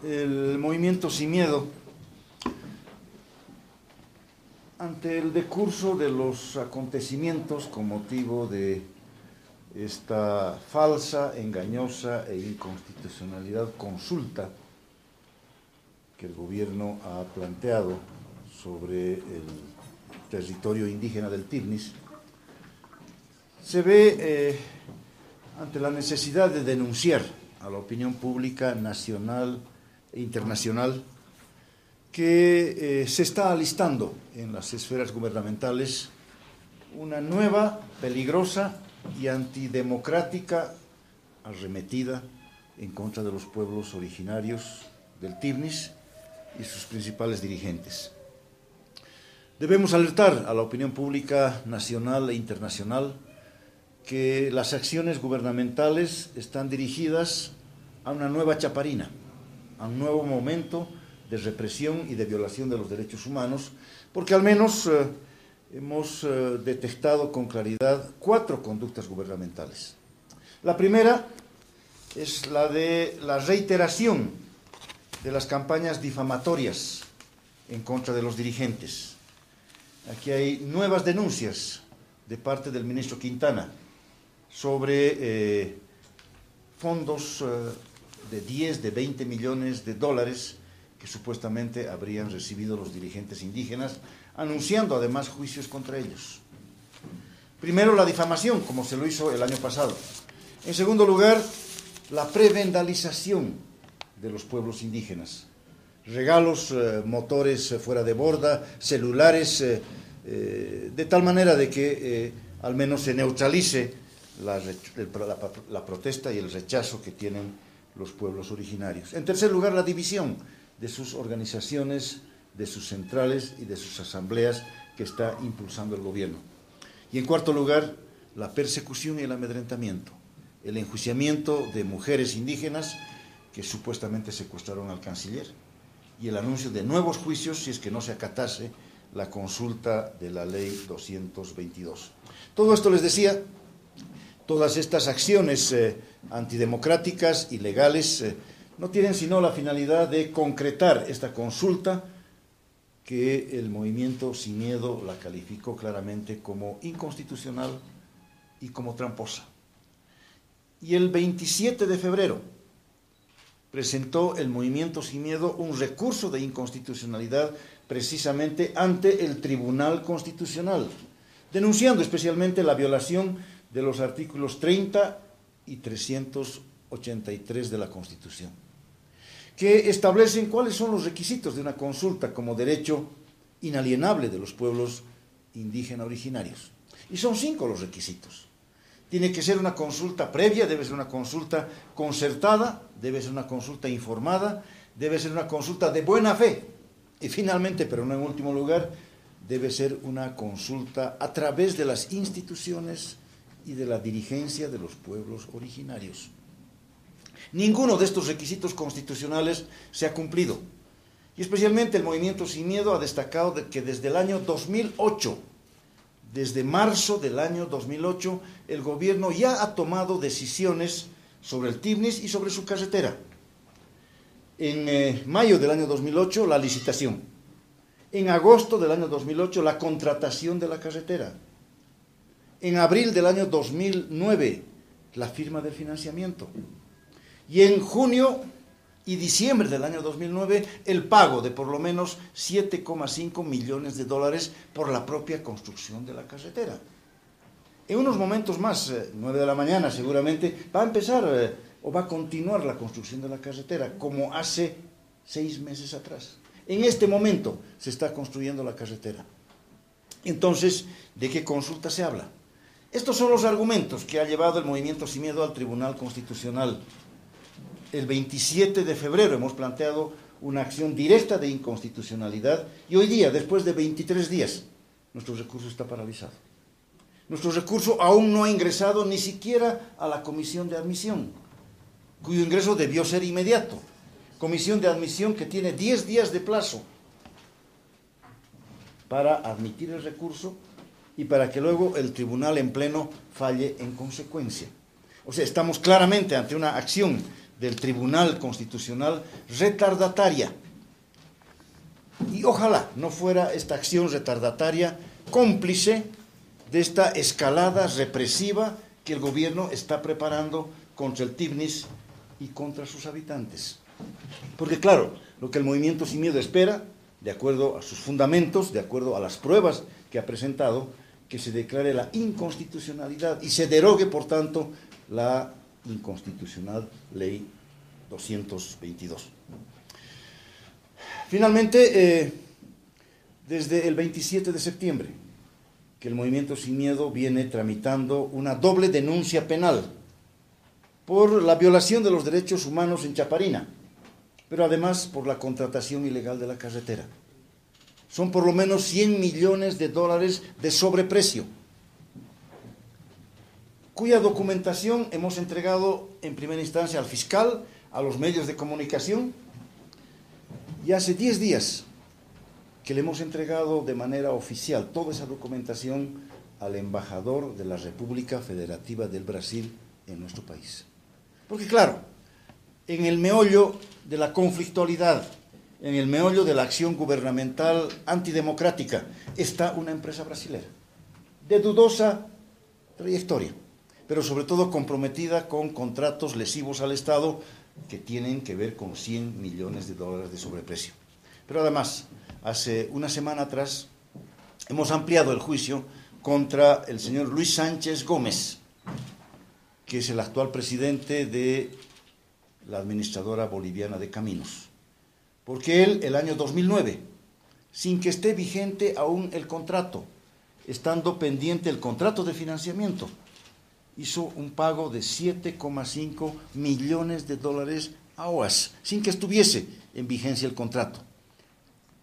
el movimiento Sin Miedo, ante el decurso de los acontecimientos con motivo de esta falsa, engañosa e inconstitucionalidad consulta que el gobierno ha planteado sobre el territorio indígena del Tirnis, se ve ante la necesidad de denunciar a la opinión pública nacional e internacional que se está alistando en las esferas gubernamentales una nueva, peligrosa y antidemocrática arremetida en contra de los pueblos originarios del Tirnis y sus principales dirigentes. Debemos alertar a la opinión pública nacional e internacional que las acciones gubernamentales están dirigidas a una nueva chaparina, a un nuevo momento de represión y de violación de los derechos humanos, porque al menos hemos detectado con claridad 4 conductas gubernamentales. La primera es la de la reiteración de las campañas difamatorias en contra de los dirigentes. Aquí hay nuevas denuncias de parte del ministro Quintana sobre fondos de 10, de 20 millones de dólares que supuestamente habrían recibido los dirigentes indígenas, anunciando además juicios contra ellos. Primero, la difamación, como se lo hizo el año pasado. En segundo lugar, la prevendalización de los pueblos indígenas. Regalos, motores fuera de borda, celulares, de tal manera de que al menos se neutralice la protesta y el rechazo que tienen los pueblos originarios. En tercer lugar, la división de sus organizaciones, de sus centrales y de sus asambleas que está impulsando el gobierno. Y en cuarto lugar, la persecución y el amedrentamiento, el enjuiciamiento de mujeres indígenas que supuestamente secuestraron al canciller y el anuncio de nuevos juicios si es que no se acatase la consulta de la ley 222. Todo esto les decía, todas estas acciones antidemocráticas, ilegales, no tienen sino la finalidad de concretar esta consulta que el movimiento Sin Miedo la calificó claramente como inconstitucional y como tramposa. Y el 27 de febrero presentó el movimiento Sin Miedo un recurso de inconstitucionalidad precisamente ante el Tribunal Constitucional, denunciando especialmente la violación de los artículos 30 y 383 de la Constitución, que establecen cuáles son los requisitos de una consulta como derecho inalienable de los pueblos indígenas originarios. Y son 5 los requisitos. Tiene que ser una consulta previa, debe ser una consulta concertada, debe ser una consulta informada, debe ser una consulta de buena fe. Y finalmente, pero no en último lugar, debe ser una consulta a través de las instituciones y de la dirigencia de los pueblos originarios. Ninguno de estos requisitos constitucionales se ha cumplido. Y especialmente el movimiento Sin Miedo ha destacado que desde el año 2008, desde marzo del año 2008, el gobierno ya ha tomado decisiones sobre el Tirnis y sobre su carretera. En mayo del año 2008, la licitación. En agosto del año 2008, la contratación de la carretera. En abril del año 2009, la firma del financiamiento. Y en junio y diciembre del año 2009, el pago de por lo menos 7,5 millones de dólares por la propia construcción de la carretera. En unos momentos más, 9 de la mañana seguramente, va a empezar o va a continuar la construcción de la carretera, como hace 6 meses atrás. En este momento se está construyendo la carretera. Entonces, ¿de qué consulta se habla? Estos son los argumentos que ha llevado el movimiento Sin Miedo al Tribunal Constitucional. El 27 de febrero hemos planteado una acción directa de inconstitucionalidad y hoy día, después de 23 días, nuestro recurso está paralizado. Nuestro recurso aún no ha ingresado ni siquiera a la comisión de admisión, cuyo ingreso debió ser inmediato. Comisión de admisión que tiene 10 días de plazo para admitir el recurso y para que luego el tribunal en pleno falle en consecuencia. O sea, estamos claramente ante una acción del Tribunal Constitucional retardataria. Y ojalá no fuera esta acción retardataria cómplice de esta escalada represiva que el gobierno está preparando contra el TIBNIS y contra sus habitantes. Porque claro, lo que el Movimiento Sin Miedo espera, de acuerdo a sus fundamentos, de acuerdo a las pruebas que ha presentado, que se declare la inconstitucionalidad y se derogue, por tanto, la inconstitucional Ley 222. Finalmente, desde el 27 de septiembre, que el Movimiento Sin Miedo viene tramitando una doble denuncia penal por la violación de los derechos humanos en Chaparina, pero además por la contratación ilegal de la carretera. Son por lo menos 100 millones de dólares de sobreprecio, cuya documentación hemos entregado en primera instancia al fiscal, a los medios de comunicación, y hace 10 días que le hemos entregado de manera oficial toda esa documentación al embajador de la República Federativa del Brasil en nuestro país. Porque claro, en el meollo de la conflictualidad, en el meollo de la acción gubernamental antidemocrática, está una empresa brasilera, de dudosa trayectoria, pero sobre todo comprometida con contratos lesivos al Estado que tienen que ver con 100 millones de dólares de sobreprecio. Pero además, hace una semana atrás, hemos ampliado el juicio contra el señor Luis Sánchez Gómez, que es el actual presidente de la administradora boliviana de Caminos. Porque él, el año 2009, sin que esté vigente aún el contrato, estando pendiente el contrato de financiamiento, hizo un pago de 7,5 millones de dólares a OAS, sin que estuviese en vigencia el contrato.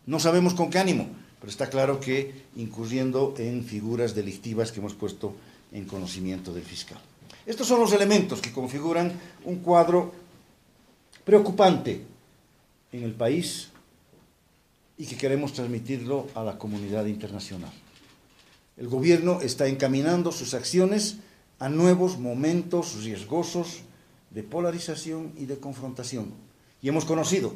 No sabemos con qué ánimo, pero está claro que incurriendo en figuras delictivas que hemos puesto en conocimiento del fiscal. Estos son los elementos que configuran un cuadro preocupante en el país y que queremos transmitirlo a la comunidad internacional. El gobierno está encaminando sus acciones a nuevos momentos riesgosos de polarización y de confrontación. Y hemos conocido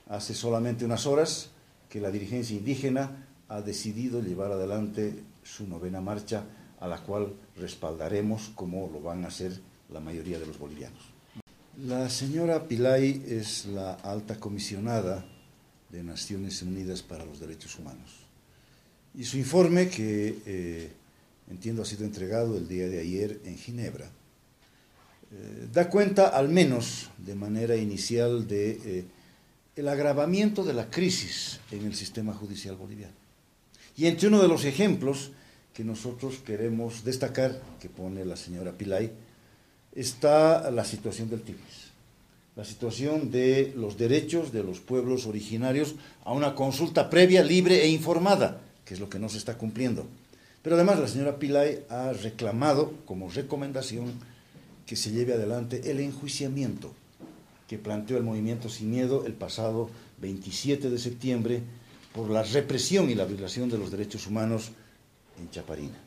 hace solamente unas horas que la dirigencia indígena ha decidido llevar adelante su 9ª marcha, a la cual respaldaremos como lo van a hacer la mayoría de los bolivianos. La señora Pillay es la alta comisionada de Naciones Unidas para los Derechos Humanos. Y su informe, que entiendo ha sido entregado el día de ayer en Ginebra, da cuenta al menos de manera inicial de el agravamiento de la crisis en el sistema judicial boliviano. Y entre uno de los ejemplos que nosotros queremos destacar, que pone la señora Pillay, está la situación del TIBNIS, la situación de los derechos de los pueblos originarios a una consulta previa, libre e informada, que es lo que no se está cumpliendo. Pero además la señora Pillay ha reclamado como recomendación que se lleve adelante el enjuiciamiento que planteó el Movimiento Sin Miedo el pasado 27 de septiembre por la represión y la violación de los derechos humanos en Chaparina.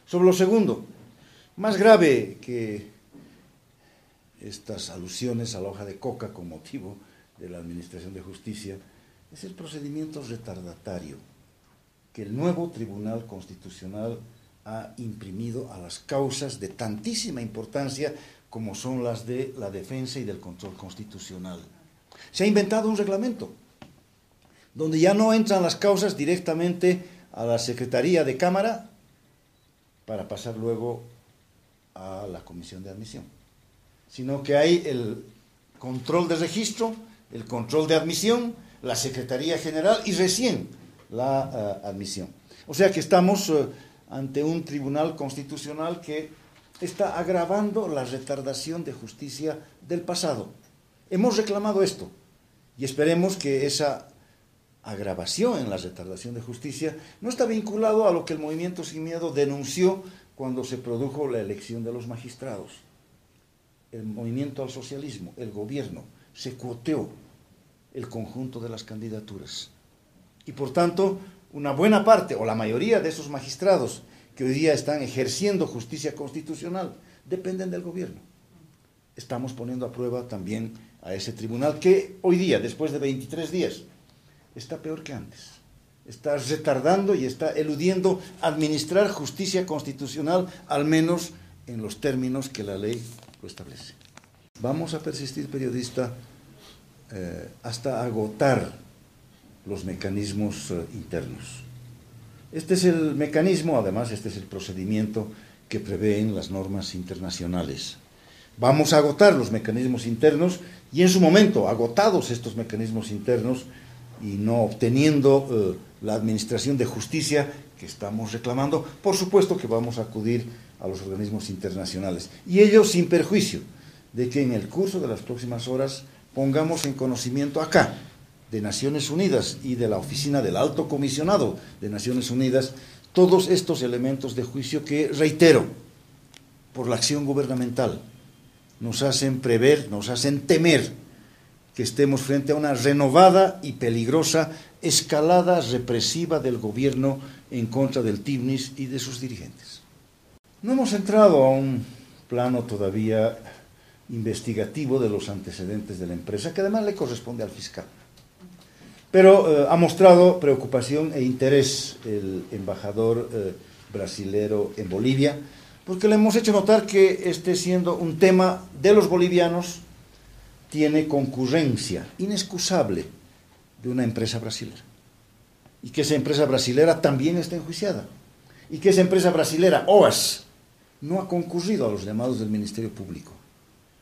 Sobre lo segundo, más grave que estas alusiones a la hoja de coca con motivo de la Administración de Justicia, es el procedimiento retardatario que el nuevo Tribunal Constitucional ha imprimido a las causas de tantísima importancia como son las de la defensa y del control constitucional. Se ha inventado un reglamento donde ya no entran las causas directamente a la Secretaría de Cámara para pasar luego a la Comisión de Admisión, sino que hay el control de registro, el control de admisión, la Secretaría General y recién la admisión. O sea que estamos ante un Tribunal Constitucional que está agravando la retardación de justicia del pasado. Hemos reclamado esto y esperemos que esa agravación en la retardación de justicia no está vinculado a lo que el Movimiento Sin Miedo denunció cuando se produjo la elección de los magistrados. El movimiento al socialismo, el gobierno, se cuoteó el conjunto de las candidaturas. Y por tanto, una buena parte o la mayoría de esos magistrados que hoy día están ejerciendo justicia constitucional dependen del gobierno. estamos poniendo a prueba también a ese tribunal que hoy día, después de 23 días, está peor que antes. Está retardando y está eludiendo administrar justicia constitucional, al menos en los términos que la ley lo establece. Vamos a persistir, periodista, hasta agotar los mecanismos internos. Este es el mecanismo, además, este es el procedimiento que prevén las normas internacionales. Vamos a agotar los mecanismos internos y en su momento, agotados estos mecanismos internos y no obteniendo la administración de justicia que estamos reclamando, por supuesto que vamos a acudir a los organismos internacionales. Y ello sin perjuicio de que en el curso de las próximas horas pongamos en conocimiento acá, de Naciones Unidas y de la Oficina del Alto Comisionado de Naciones Unidas, todos estos elementos de juicio que, reitero, por la acción gubernamental, nos hacen prever, nos hacen temer que estemos frente a una renovada y peligrosa escalada represiva del gobierno en contra del TIVNIS y de sus dirigentes. No hemos entrado a un plano todavía investigativo de los antecedentes de la empresa, que además le corresponde al fiscal. Pero ha mostrado preocupación e interés el embajador brasilero en Bolivia, porque le hemos hecho notar que este, siendo un tema de los bolivianos, tiene concurrencia inexcusable de una empresa brasilera. Y que esa empresa brasilera también está enjuiciada. Y que esa empresa brasilera, OAS, no ha concurrido a los llamados del Ministerio Público.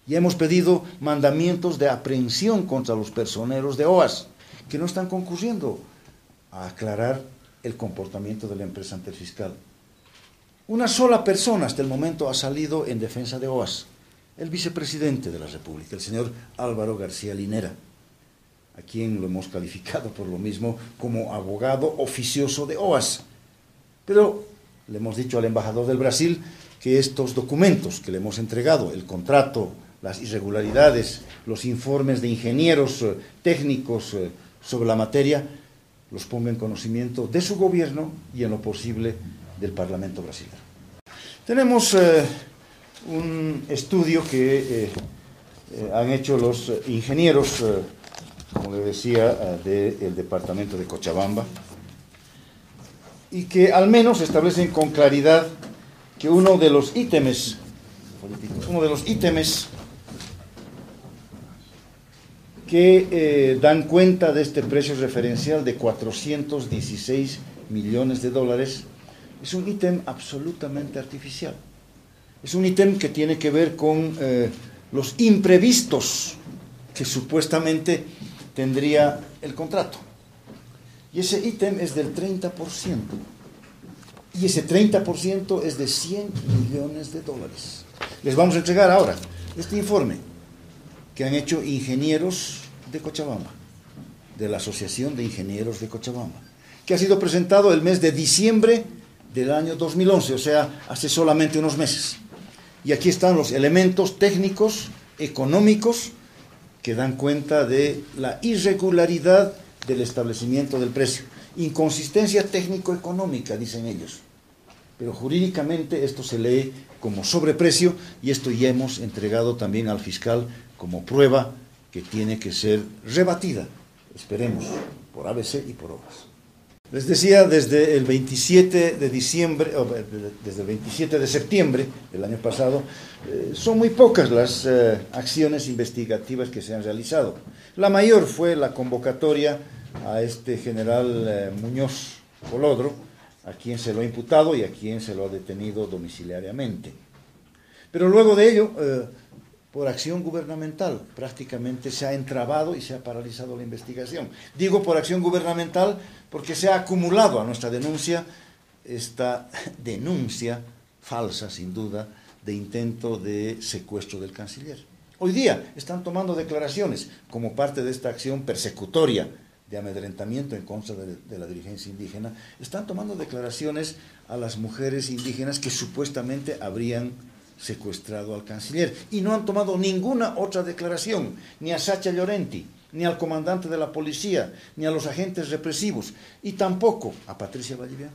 Y hemos pedido mandamientos de aprehensión contra los personeros de OAS, que no están concurriendo a aclarar el comportamiento de la empresa ante el fiscal. Una sola persona hasta el momento ha salido en defensa de OAS, el vicepresidente de la República, el señor Álvaro García Linera, a quien lo hemos calificado por lo mismo como abogado oficioso de OAS. Pero le hemos dicho al embajador del Brasil que estos documentos que le hemos entregado, el contrato, las irregularidades, los informes de ingenieros técnicos sobre la materia, los ponga en conocimiento de su gobierno y en lo posible del Parlamento brasileño. Tenemos un estudio que han hecho los ingenieros, como le decía, del departamento de Cochabamba, y que al menos establecen con claridad que uno de los ítems que dan cuenta de este precio referencial de 416 millones de dólares es un ítem absolutamente artificial. Es un ítem que tiene que ver con los imprevistos que supuestamente tendría el contrato. Y ese ítem es del 30%. Y ese 30% es de 100 millones de dólares. Les vamos a entregar ahora este informe que han hecho ingenieros de Cochabamba, de la Asociación de Ingenieros de Cochabamba, que ha sido presentado el mes de diciembre del año 2011, o sea, hace solamente unos meses. Y aquí están los elementos técnicos, económicos, que dan cuenta de la irregularidad del establecimiento del precio. Inconsistencia técnico-económica, dicen ellos. Pero jurídicamente esto se lee como sobreprecio y esto ya hemos entregado también al fiscal como prueba que tiene que ser rebatida, esperemos, por ABC y por OAS. Les decía, desde el 27 de septiembre del año pasado, son muy pocas las acciones investigativas que se han realizado. La mayor fue la convocatoria a este general Muñoz Colodro, a quien se lo ha imputado y a quien se lo ha detenido domiciliariamente. Pero luego de ello, por acción gubernamental, prácticamente se ha entrabado y se ha paralizado la investigación. Digo por acción gubernamental porque se ha acumulado a nuestra denuncia esta denuncia falsa, sin duda, de intento de secuestro del canciller. Hoy día están tomando declaraciones como parte de esta acción persecutoria de amedrentamiento en contra de la dirigencia indígena, están tomando declaraciones a las mujeres indígenas que supuestamente habrían secuestrado al canciller, y no han tomado ninguna otra declaración, ni a Sacha Llorenti, ni al comandante de la policía, ni a los agentes represivos, y tampoco a Patricia Vallivian,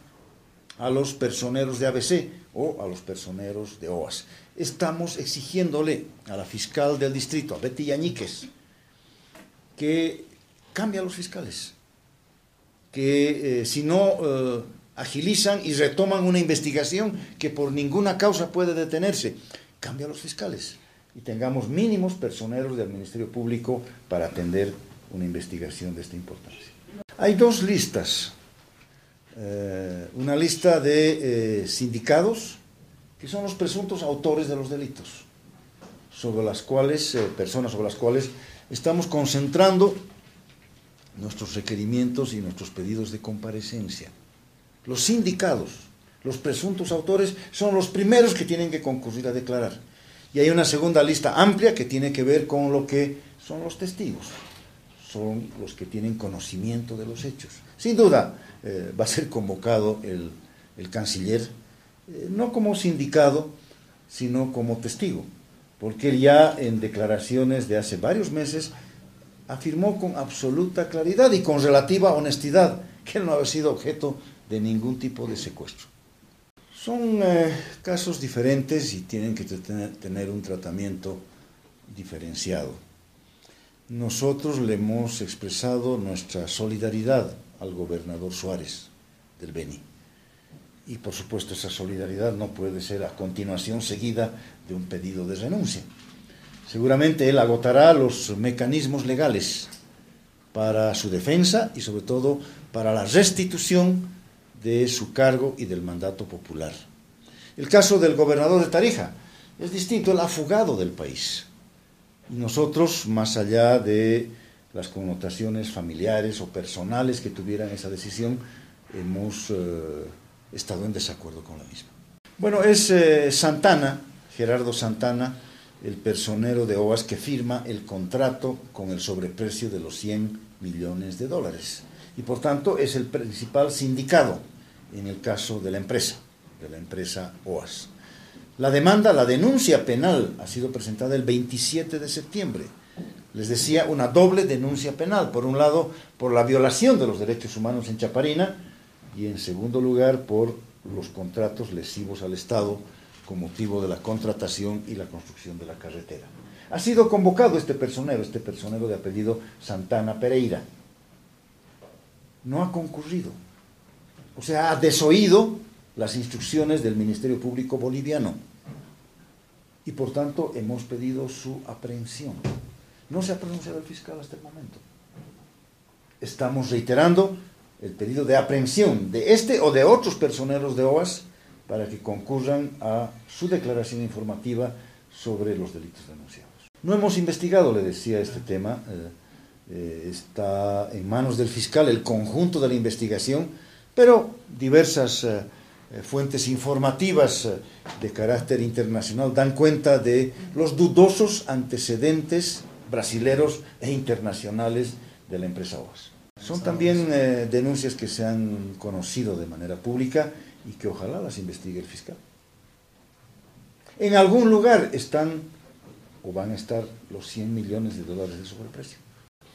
a los personeros de ABC o a los personeros de OAS. Estamos exigiéndole a la fiscal del distrito, a Betty Yañíquez, que cambie a los fiscales, que si no agilizan y retoman una investigación que por ninguna causa puede detenerse, cambie a los fiscales y tengamos mínimos personeros del Ministerio Público para atender una investigación de esta importancia. Hay dos listas, una lista de sindicados, que son los presuntos autores de los delitos, sobre las cuales, personas sobre las cuales estamos concentrando nuestros requerimientos y nuestros pedidos de comparecencia. Los sindicados, los presuntos autores, son los primeros que tienen que concurrir a declarar. Y hay una segunda lista amplia que tiene que ver con lo que son los testigos, son los que tienen conocimiento de los hechos. Sin duda va a ser convocado el canciller, no como sindicado, sino como testigo, porque él ya en declaraciones de hace varios meses afirmó con absoluta claridad y con relativa honestidad que él no había sido objeto de ningún tipo de secuestro. Son casos diferentes y tienen que tener un tratamiento diferenciado. Nosotros le hemos expresado nuestra solidaridad al gobernador Suárez del Beni. Y por supuesto esa solidaridad no puede ser a continuación seguida de un pedido de renuncia. Seguramente él agotará los mecanismos legales para su defensa y sobre todo para la restitución de su cargo y del mandato popular. El caso del gobernador de Tarija es distinto, él ha fugado del país. Y nosotros, más allá de las connotaciones familiares o personales que tuvieran esa decisión, hemos estado en desacuerdo con la misma. Bueno, es Santana, Gerardo Santana, el personero de OAS que firma el contrato con el sobreprecio de los 100 millones de dólares. Y por tanto es el principal sindicado en el caso de la empresa OAS. La demanda, la denuncia penal ha sido presentada el 27 de septiembre. Les decía, una doble denuncia penal. Por un lado, por la violación de los derechos humanos en Chaparina y en segundo lugar, por los contratos lesivos al Estado con motivo de la contratación y la construcción de la carretera. Ha sido convocado este personero de apellido Santana Pereira. No ha concurrido. O sea, ha desoído las instrucciones del Ministerio Público boliviano. Y por tanto hemos pedido su aprehensión. No se ha pronunciado el fiscal hasta el momento. Estamos reiterando el pedido de aprehensión de este o de otros personeros de OAS para que concurran a su declaración informativa sobre los delitos denunciados. No hemos investigado, le decía, este tema. Está en manos del fiscal el conjunto de la investigación, pero diversas fuentes informativas de carácter internacional dan cuenta de los dudosos antecedentes brasileros e internacionales de la empresa OAS. Son también denuncias que se han conocido de manera pública y que ojalá las investigue el fiscal. En algún lugar están o van a estar los 100 millones de dólares de sobreprecio.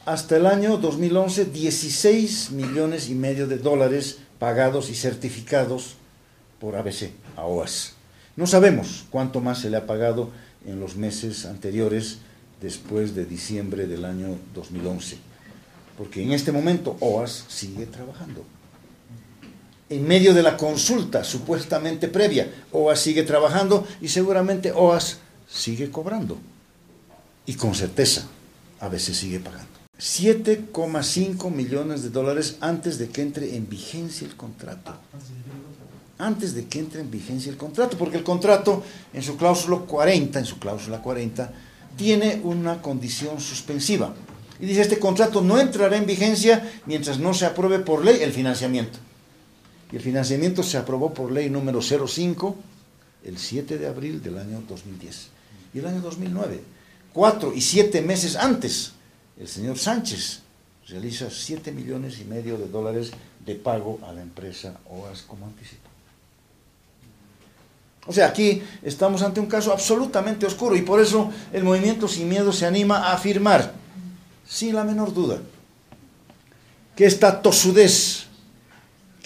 Hasta el año 2011, 16 millones y medio de dólares pagados y certificados por ABC a OAS. No sabemos cuánto más se le ha pagado en los meses anteriores, después de diciembre del año 2011, porque en este momento OAS sigue trabajando. En medio de la consulta supuestamente previa, OAS sigue trabajando y seguramente OAS sigue cobrando. Y con certeza, ABC sigue pagando. 7,5 millones de dólares antes de que entre en vigencia el contrato. Antes de que entre en vigencia el contrato, porque el contrato en su cláusula 40, tiene una condición suspensiva. Y dice, este contrato no entrará en vigencia mientras no se apruebe por ley el financiamiento. Y el financiamiento se aprobó por ley número 05 el 7 de abril del año 2010. Y el año 2009, 4 y 7 meses antes, el señor Sánchez realiza 7 millones y medio de dólares de pago a la empresa OAS como anticipo. O sea, aquí estamos ante un caso absolutamente oscuro y por eso el Movimiento Sin Miedo se anima a afirmar, sin la menor duda, que esta tosudez,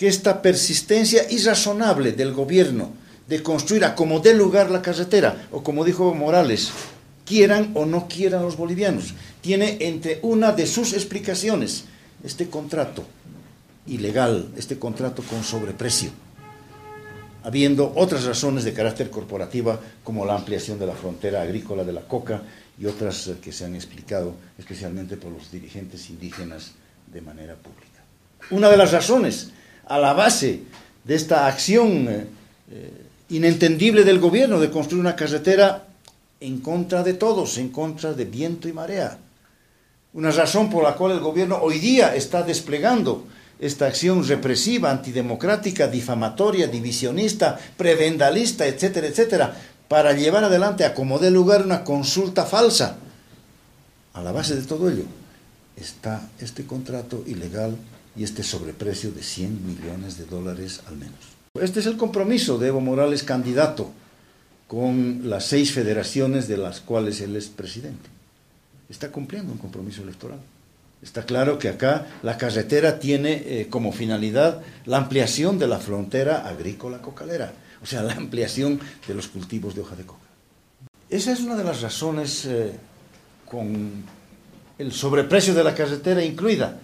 que esta persistencia irrazonable del gobierno de construir a como dé lugar la carretera, o como dijo Evo Morales, quieran o no quieran los bolivianos, tiene entre una de sus explicaciones este contrato ilegal, este contrato con sobreprecio, habiendo otras razones de carácter corporativa como la ampliación de la frontera agrícola de la coca y otras que se han explicado especialmente por los dirigentes indígenas de manera pública. Una de las razones a la base de esta acción inentendible del gobierno de construir una carretera en contra de todos, en contra de viento y marea. Una razón por la cual el gobierno hoy día está desplegando esta acción represiva, antidemocrática, difamatoria, divisionista, prebendalista, etcétera, etcétera, para llevar adelante a como dé lugar una consulta falsa. A la base de todo ello está este contrato ilegal y este sobreprecio de 100 millones de dólares al menos. Este es el compromiso de Evo Morales, candidato, con las 6 federaciones de las cuales él es presidente. Está cumpliendo un compromiso electoral. Está claro que acá la carretera tiene como finalidad la ampliación de la frontera agrícola cocalera, o sea, la ampliación de los cultivos de hoja de coca. Esa es una de las razones con el sobreprecio de la carretera incluida,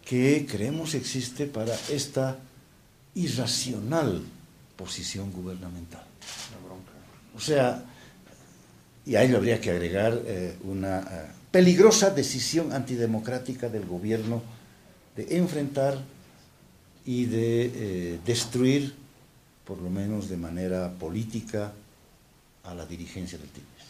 que creemos existe para esta irracional posición gubernamental. O sea, y a ello habría que agregar una peligrosa decisión antidemocrática del gobierno de enfrentar y de destruir, por lo menos de manera política, a la dirigencia del TIPES.